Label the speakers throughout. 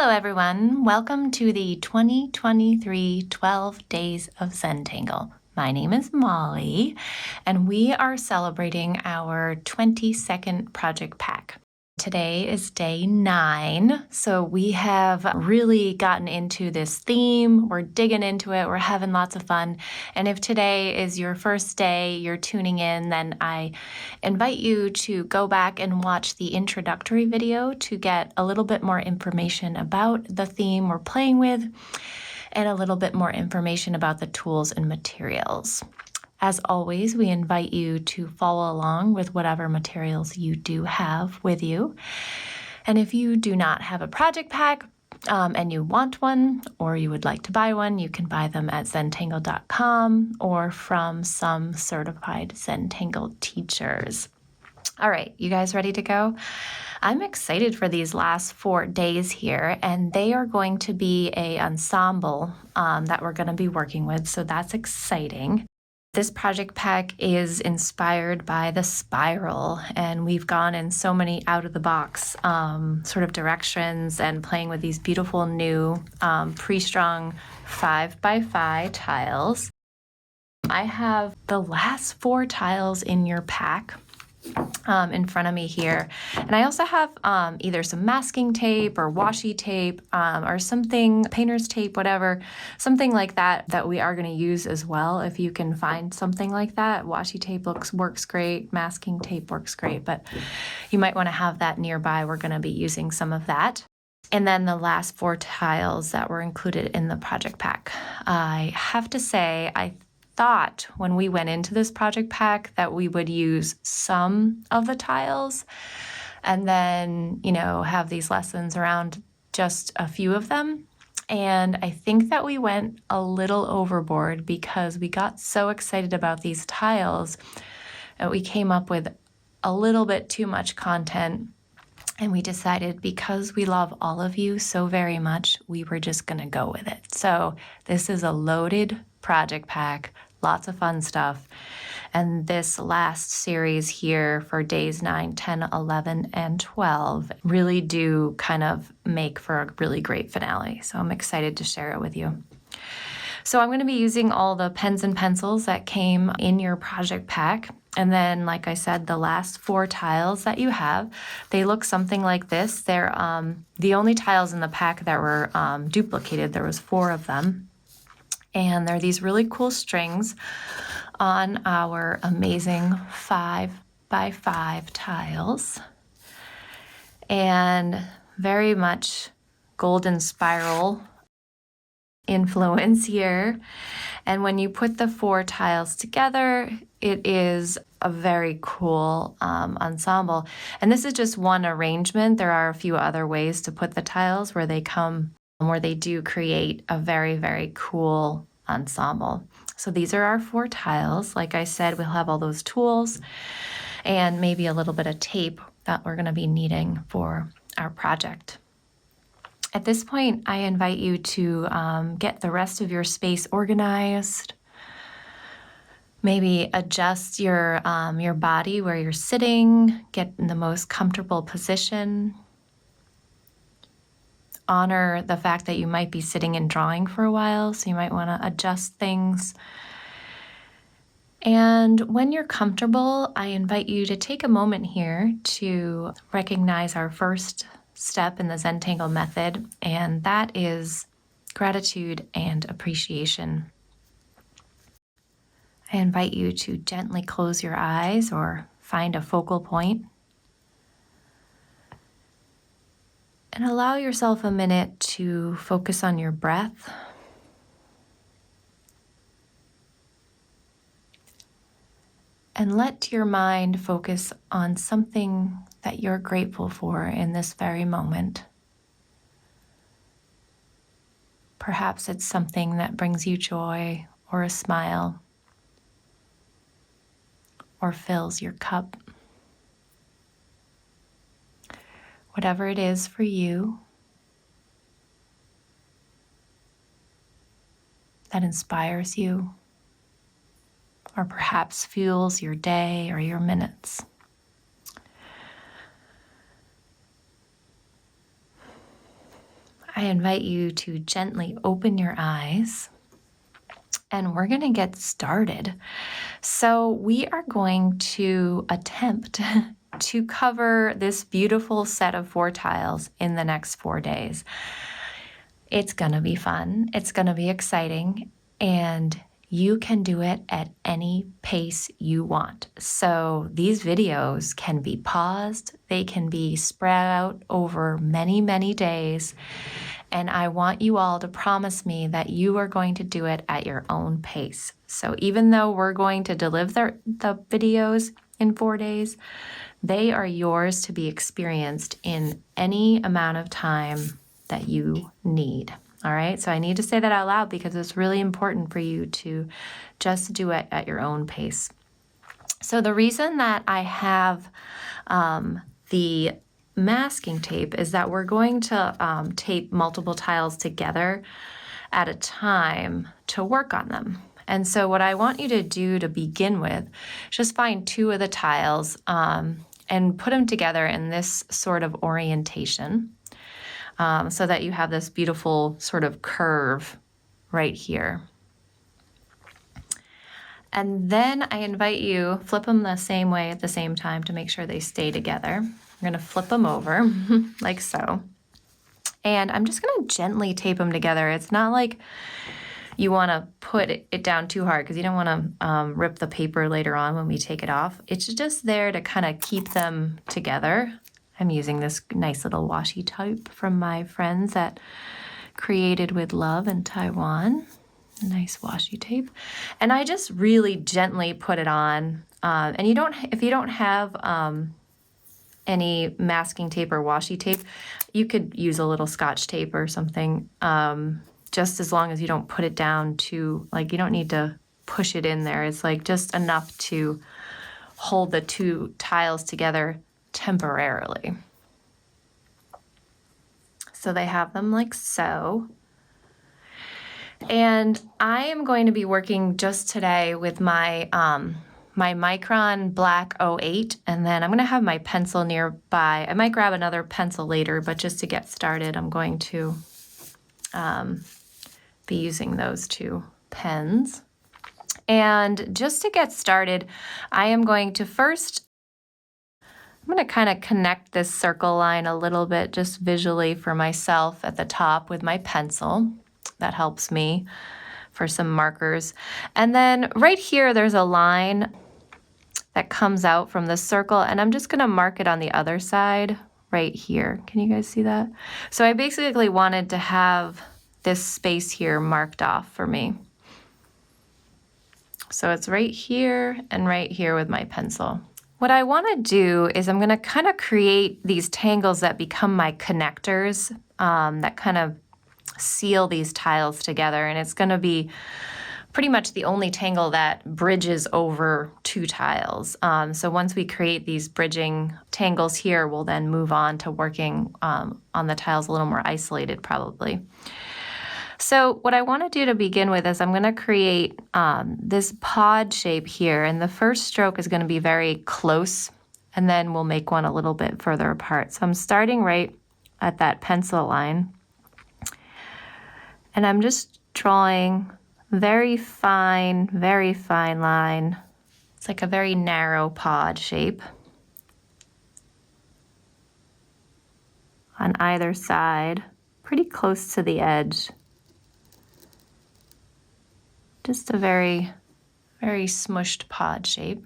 Speaker 1: Hello everyone, welcome to the 2023 12 Days of Zentangle. My name is Molly, and we are celebrating our 22nd project pack. Today is day 9, so we have really gotten into this theme. We're digging into it, we're having lots of fun. And if today is your first day, you're tuning in, then I invite you to go back and watch the introductory video to get a little bit more information about the theme we're playing with and a little bit more information about the tools and materials. As always, we invite you to follow along with whatever materials you do have with you. And if you do not have a project pack and you want one, or you would like to buy one, you can buy them at zentangle.com or from some certified Zentangle teachers. All right, you guys ready to go? I'm excited for these last 4 days here, and they are going to be an ensemble that we're going to be working with, so that's exciting. This project pack is inspired by the spiral, and we've gone in so many out-of-the-box sort of directions and playing with these beautiful new pre-strung 5x5 tiles. I have the last 4 tiles in your pack in front of me here. And I also have either some masking tape or washi tape or something, painter's tape, whatever, something like that we are going to use as well. If you can find something like that, washi tape works great, masking tape works great, but you might want to have that nearby. We're going to be using some of that. And then the last 4 tiles that were included in the project pack. I have to say, I thought when we went into this project pack that we would use some of the tiles and then, have these lessons around just a few of them. And I think that we went a little overboard because we got so excited about these tiles that we came up with a little bit too much content. And we decided, because we love all of you so very much, we were just going to go with it. So this is a loaded project pack, lots of fun stuff. And this last series here for days 9, 10, 11, and 12 really do kind of make for a really great finale. So I'm excited to share it with you. So I'm going to be using all the pens and pencils that came in your project pack. And then, like I said, the last 4 tiles that you have, they look something like this. They're the only tiles in the pack that were duplicated. There was 4 of them. And they're these really cool strings on our amazing 5x5 tiles. And very much golden spiral influence here. And when you put the 4 tiles together, it is a very cool ensemble. And this is just one arrangement. There are a few other ways to put the tiles where they do create a very, very cool ensemble. So these are our 4 tiles. Like I said, we'll have all those tools and maybe a little bit of tape that we're going to be needing for our project. At this point, I invite you to get the rest of your space organized. Maybe adjust your body where you're sitting, get in the most comfortable position. Honor the fact that you might be sitting and drawing for a while, so you might want to adjust things. And when you're comfortable, I invite you to take a moment here to recognize our first step in the Zentangle Method, and that is gratitude and appreciation. I invite you to gently close your eyes or find a focal point and allow yourself a minute to focus on your breath. And let your mind focus on something that you're grateful for in this very moment. Perhaps it's something that brings you joy or a smile or fills your cup. Whatever it is for you that inspires you or perhaps fuels your day or your minutes. I invite you to gently open your eyes and we're going to get started. So we are going to attempt to cover this beautiful set of 4 tiles in the next 4 days. It's going to be fun. It's going to be exciting, and you can do it at any pace you want. So these videos can be paused. They can be spread out over many, many days. And I want you all to promise me that you are going to do it at your own pace. So even though we're going to deliver the videos in 4 days, they are yours to be experienced in any amount of time that you need. All right, so I need to say that out loud because it's really important for you to just do it at your own pace. So the reason that I have the masking tape is that we're going to tape multiple tiles together at a time to work on them. And so what I want you to do to begin with, just find 2 of the tiles and put them together in this sort of orientation so that you have this beautiful sort of curve right here. And then I invite you, flip them the same way at the same time to make sure they stay together. I'm going to flip them over like so. And I'm just going to gently tape them together. It's not like you want to put it down too hard because you don't want to rip the paper later on when we take it off. It's just there to kind of keep them together. I'm using this nice little washi tape from my friends at Created with Love in Taiwan. Nice washi tape. And I just really gently put it on. And if you don't have any masking tape or washi tape, you could use a little Scotch tape or something, just as long as you don't put it down too, like you don't need to push it in there. It's like just enough to hold the 2 tiles together temporarily. So they have them like so. And I am going to be working just today with my my Micron Black 08, and then I'm going to have my pencil nearby. I might grab another pencil later, but just to get started, I'm going to be using those 2 pens. And just to get started, I am going to first, I'm going to kind of connect this circle line a little bit just visually for myself at the top with my pencil. That helps me for some markers. And then right here, there's a line that comes out from the circle, and I'm just going to mark it on the other side right here. Can you guys see that? So I basically wanted to have this space here marked off for me. So it's right here and right here with my pencil. What I want to do is I'm going to kind of create these tangles that become my connectors, that kind of seal these tiles together, and it's going to be pretty much the only tangle that bridges over 2 tiles. So once we create these bridging tangles here, we'll then move on to working on the tiles a little more isolated probably. So what I want to do to begin with is I'm going to create this pod shape here, and the first stroke is going to be very close, and then we'll make one a little bit further apart. So I'm starting right at that pencil line, and I'm just drawing very fine line. It's like a very narrow pod shape on either side, pretty close to the edge. Just a very smushed pod shape.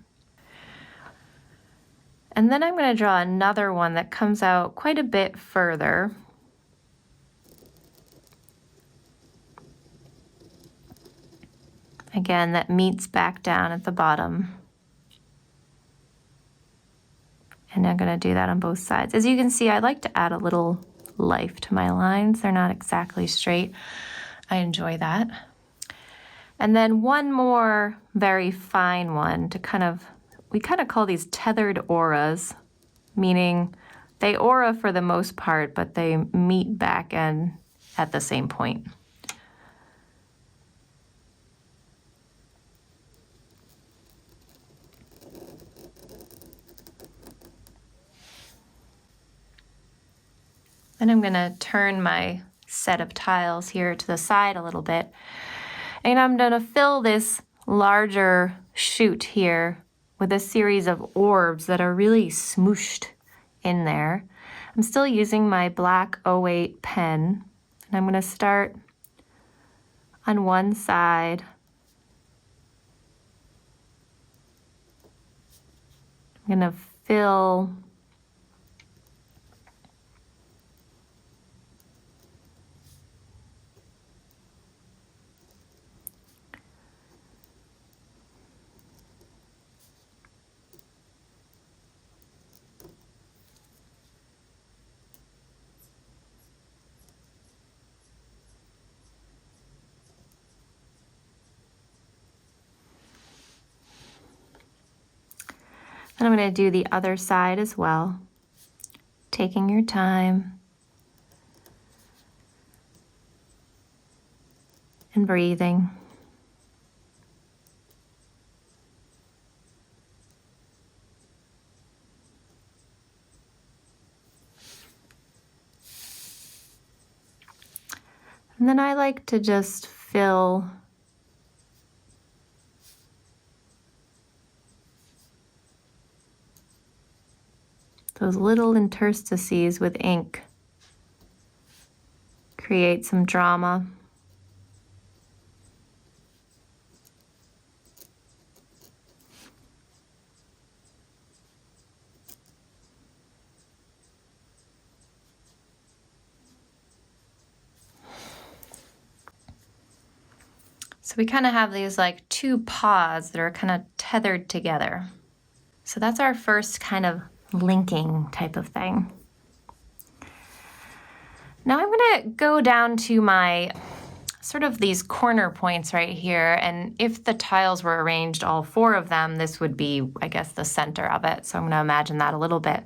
Speaker 1: And then I'm going to draw another one that comes out quite a bit further. Again, that meets back down at the bottom. And I'm going to do that on both sides. As you can see, I like to add a little life to my lines. They're not exactly straight. I enjoy that. And then one more very fine one to we kind of call these tethered auras, meaning they aura for the most part, but they meet back and at the same point. Then I'm going to turn my set of tiles here to the side a little bit. And I'm gonna fill this larger shoot here with a series of orbs that are really smooshed in there. I'm still using my black 08 pen, and I'm gonna start on one side. I'm gonna fill and I'm going to do the other side as well, taking your time and breathing. And then I like to just fill those little interstices with ink. Create some drama. So we kind of have these like two pods that are kind of tethered together. So that's our first kind of linking type of thing. Now I'm gonna go down to my sort of these corner points right here, and if the tiles were arranged, all four of them, this would be, I guess, the center of it. So I'm gonna imagine that a little bit.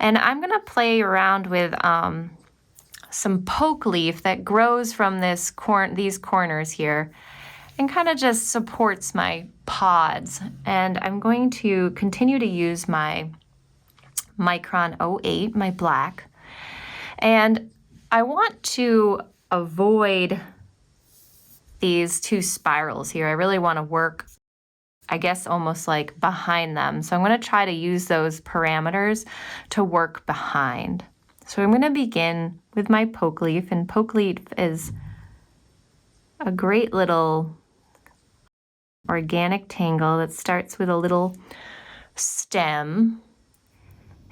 Speaker 1: And I'm gonna play around with some poke leaf that grows from these corners here and kind of just supports my pods. And I'm going to continue to use my Micron 08, my black. And I want to avoid these two spirals here. I really want to work, I guess, almost like behind them. So I'm going to try to use those parameters to work behind. So I'm going to begin with my poke leaf, and poke leaf is a great little organic tangle that starts with a little stem.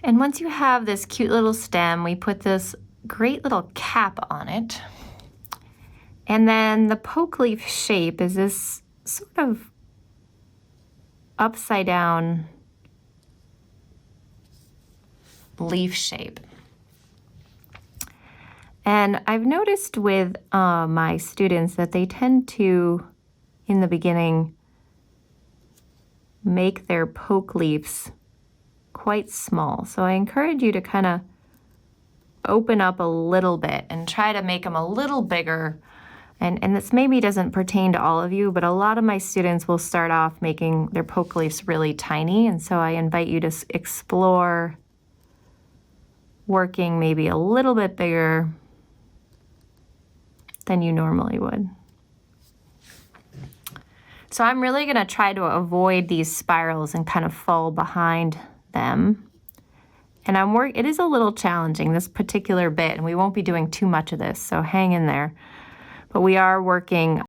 Speaker 1: And once you have this cute little stem, we put this great little cap on it. And then the poke leaf shape is this sort of upside down leaf shape. And I've noticed with my students that they tend to, in the beginning, make their poke leaves quite small. So I encourage you to kind of open up a little bit and try to make them a little bigger. And this maybe doesn't pertain to all of you, but a lot of my students will start off making their poke leaves really tiny. And so I invite you to explore working maybe a little bit bigger than you normally would. So I'm really gonna try to avoid these spirals and kind of fall behind them. And it is a little challenging, this particular bit, and we won't be doing too much of this, so hang in there. But we are working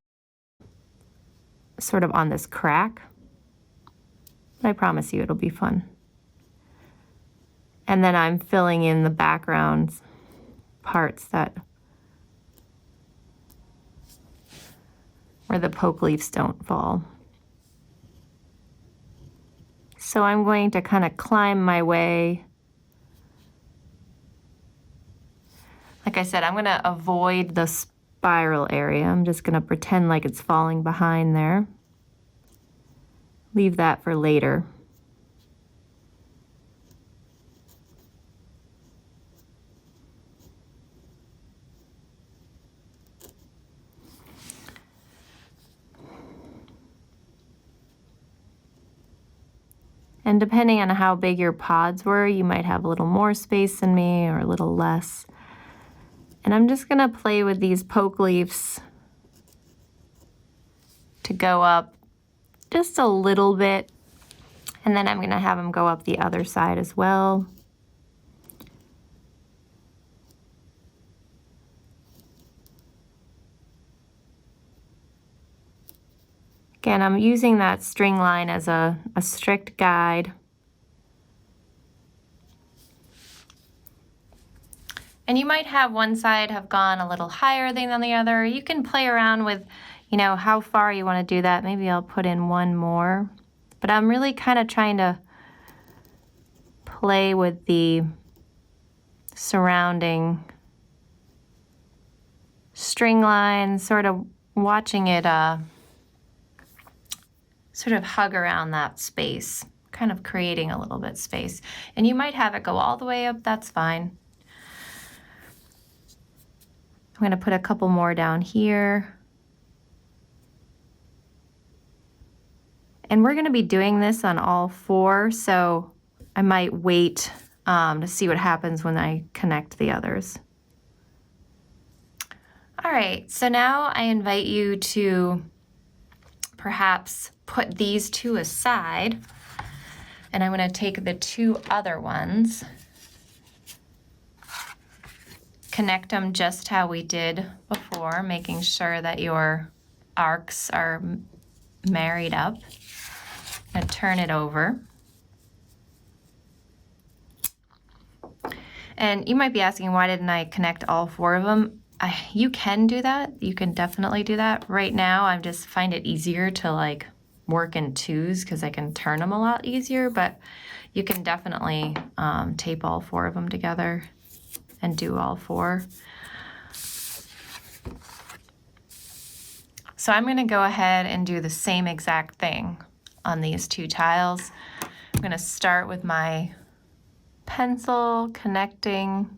Speaker 1: sort of on this crack. But I promise you it'll be fun. And then I'm filling in the background parts where the poke leaves don't fall. So I'm going to kind of climb my way. Like I said, I'm going to avoid the spiral area. I'm just going to pretend like it's falling behind there. Leave that for later. And depending on how big your pods were, you might have a little more space than me or a little less. And I'm just gonna play with these poke leaves to go up just a little bit. And then I'm gonna have them go up the other side as well. Again, I'm using that string line as a strict guide. And you might have one side have gone a little higher than the other. You can play around with, you know, how far you want to do that. Maybe I'll put in one more. But I'm really kind of trying to play with the surrounding string line, sort of watching it sort of hug around that space, kind of creating a little bit space. And you might have it go all the way up, that's fine. I'm gonna put a couple more down here. And we're gonna be doing this on all four, so I might wait to see what happens when I connect the others. All right, so now I invite you to perhaps put these two aside, and I'm gonna take the two other ones, connect them just how we did before, making sure that your arcs are married up. I'm gonna turn it over. And you might be asking, why didn't I connect all four of them? You can do that. You can definitely do that. Right now, I just find it easier to like work in twos because I can turn them a lot easier, but you can definitely tape all four of them together and do all four. So I'm gonna go ahead and do the same exact thing on these two tiles. I'm gonna start with my pencil, connecting,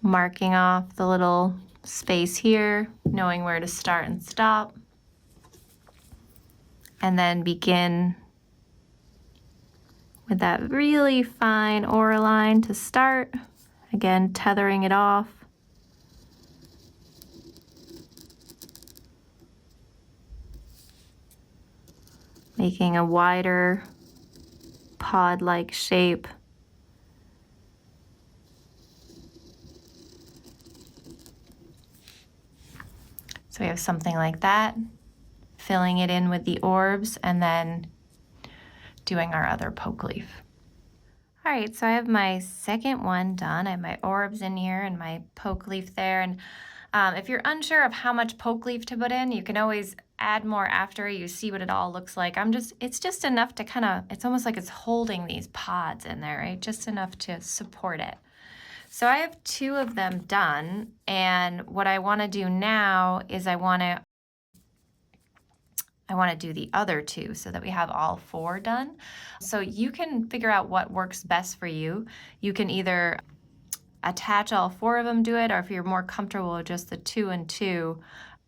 Speaker 1: marking off the little space here, knowing where to start and stop, and then begin with that really fine aura line to start. Again, tethering it off. Making a wider pod-like shape. So we have something like that, filling it in with the orbs and then doing our other poke leaf. All right, so I have my second one done. I have my orbs in here and my poke leaf there. And if you're unsure of how much poke leaf to put in, you can always add more after you see what it all looks like. It's just enough to kind of, it's almost like it's holding these pods in there, right? Just enough to support it. So I have two of them done, and what I want to do now is I want to do the other two so that we have all four done. So you can figure out what works best for you. You can either attach all four of them to it, or if you're more comfortable with just the 2 and 2,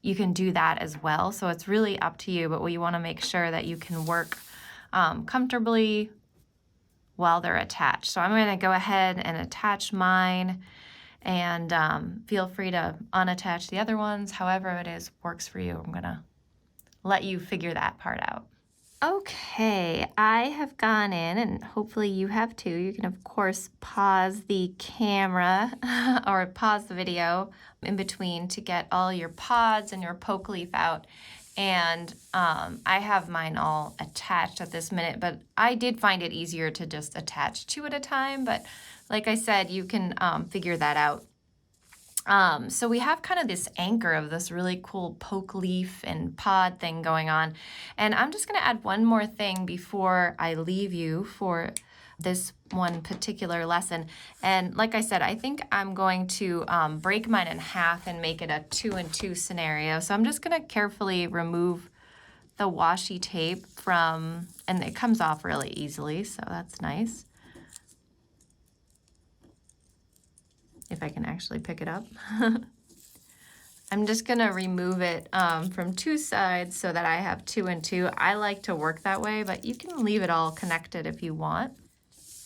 Speaker 1: you can do that as well. So it's really up to you, but we want to make sure that you can work comfortably while they're attached. So I'm going to go ahead and attach mine, and feel free to unattach the other ones, however it is works for you. I'm going to let you figure that part out. Okay, I have gone in, and hopefully you have too. You can of course pause the camera or pause the video in between to get all your pods and your poke leaf out. And I have mine all attached at this minute, but I did find it easier to just attach 2 at a time. But like I said, you can figure that out. So we have kind of this anchor of this really cool poke leaf and pod thing going on. And I'm just gonna add one more thing before I leave you for this one particular lesson. And like I said, I think I'm going to break mine in half and make it a 2 and 2 scenario. So I'm just gonna carefully remove the washi tape from, and it comes off really easily, so that's nice. If I can actually pick it up. I'm just gonna remove it from 2 sides so that I have 2 and 2. I like to work that way, but you can leave it all connected if you want.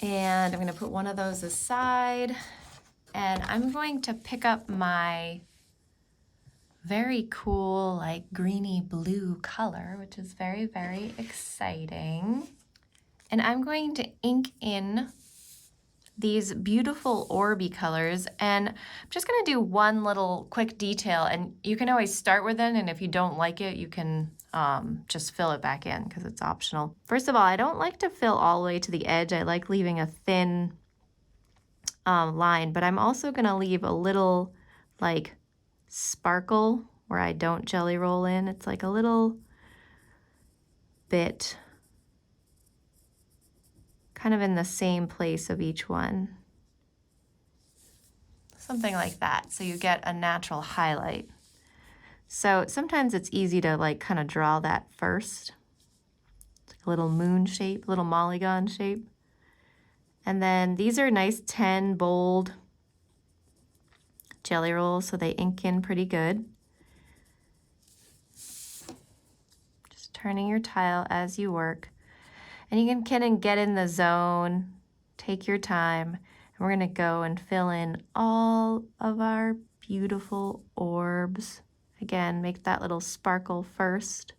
Speaker 1: And I'm gonna put one of those aside. And I'm going to pick up my very cool, like greeny blue color, which is very, very exciting. And I'm going to ink in these beautiful orby colors, and I'm just gonna do one little quick detail, and you can always start with it, and if you don't like it, you can just fill it back in because it's optional. First of all, I don't like to fill all the way to the edge. I like leaving a thin line, but I'm also gonna leave a little like sparkle where I don't jelly roll in. It's like a little bit kind of in the same place of each one. Something like that, so you get a natural highlight. So sometimes it's easy to like kind of draw that first. It's like a little moon shape, little mulligan shape. And then these are nice 10 bold jelly rolls, so they ink in pretty good. Just turning your tile as you work. And you can kind of get in the zone, take your time, and we're gonna go and fill in all of our beautiful orbs. Again, make that little sparkle first.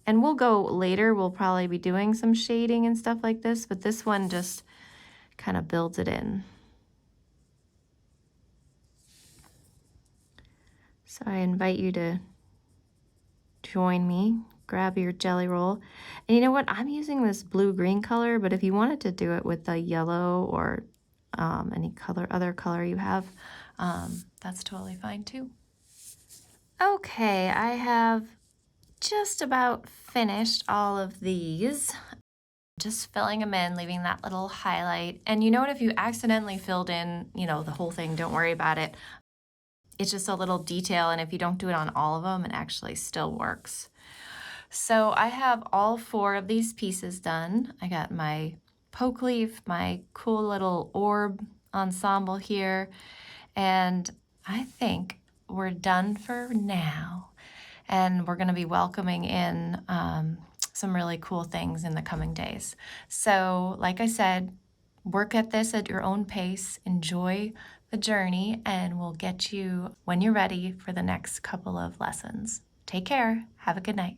Speaker 1: And we'll go later, we'll probably be doing some shading and stuff like this, but this one just kind of builds it in. So I invite you to join me, grab your jelly roll. And you know what, I'm using this blue-green color, but if you wanted to do it with the yellow or any other color you have, that's totally fine too. Okay, I have just about finished all of these. Just filling them in, leaving that little highlight. And you know what, if you accidentally filled in, the whole thing, don't worry about it. It's just a little detail, and if you don't do it on all of them, it actually still works. So I have all 4 of these pieces done. I got my poke leaf, my cool little orb ensemble here, and I think we're done for now. And we're gonna be welcoming in some really cool things in the coming days. So like I said, work at this at your own pace, enjoy the journey, and we'll get you when you're ready for the next couple of lessons. Take care, have a good night.